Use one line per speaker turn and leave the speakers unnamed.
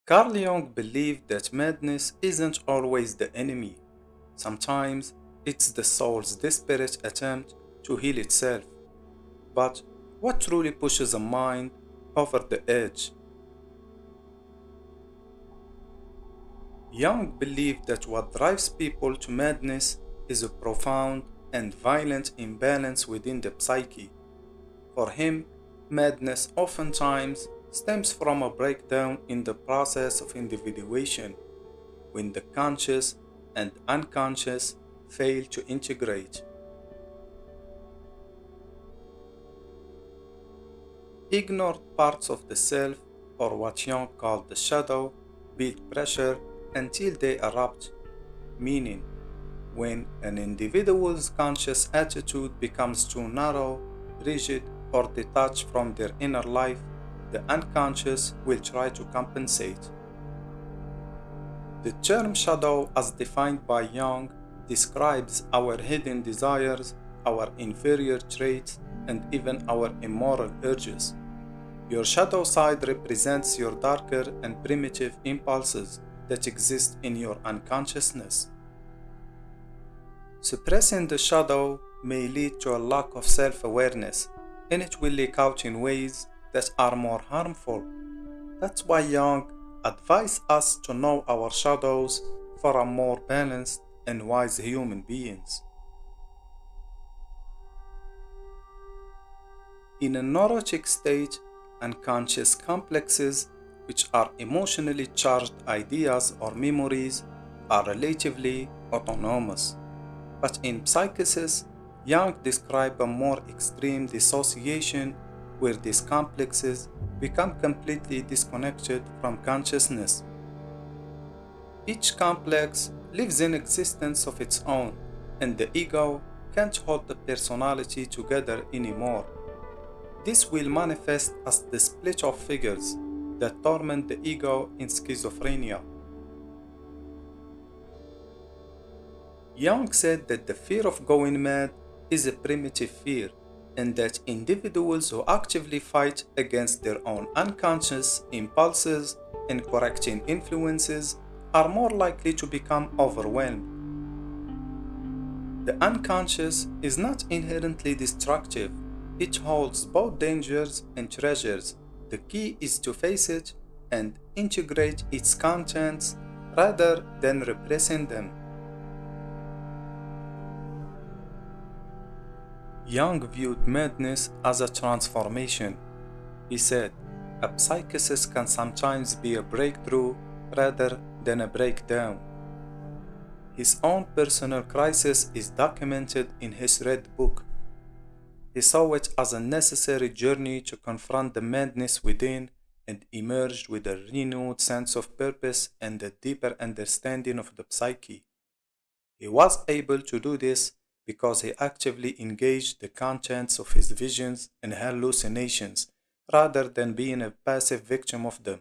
Carl Jung believed that madness isn't always the enemy. Sometimes it's the soul's desperate attempt to heal itself. But what truly pushes a mind over the edge? Jung believed that what drives people to madness is a profound and violent imbalance within the psyche. For him, madness oftentimes stems from a breakdown in the process of individuation, when the conscious and unconscious fail to integrate. Ignored parts of the self, or what Jung called the shadow, build pressure until they erupt, meaning when an individual's conscious attitude becomes too narrow, rigid, or detached from their inner life, the unconscious will try to compensate. The term shadow, as defined by Jung, describes our hidden desires, our inferior traits, and even our immoral urges. Your shadow side represents your darker and primitive impulses that exist in your unconsciousness. Suppressing the shadow may lead to a lack of self awareness, and it will leak out in ways that are more harmful. That's why Jung advised us to know our shadows for a more balanced and wise human beings. In a neurotic state, unconscious complexes, which are emotionally charged ideas or memories, are relatively autonomous. But in psychosis, Jung described a more extreme dissociation where these complexes become completely disconnected from consciousness. Each complex lives in existence of its own, and the ego can't hold the personality together anymore. This will manifest as the split of figures that torment the ego in schizophrenia. Jung said that the fear of going mad is a primitive fear, and that individuals who actively fight against their own unconscious impulses and correcting influences are more likely to become overwhelmed. The unconscious is not inherently destructive, it holds both dangers and treasures. The key is to face it and integrate its contents rather than repressing them. Jung viewed madness as a transformation. He said, a psychosis can sometimes be a breakthrough rather than a breakdown. His own personal crisis is documented in his Red Book. He saw it as a necessary journey to confront the madness within and emerged with a renewed sense of purpose and a deeper understanding of the psyche. He was able to do this because he actively engaged the contents of his visions and hallucinations rather than being a passive victim of them.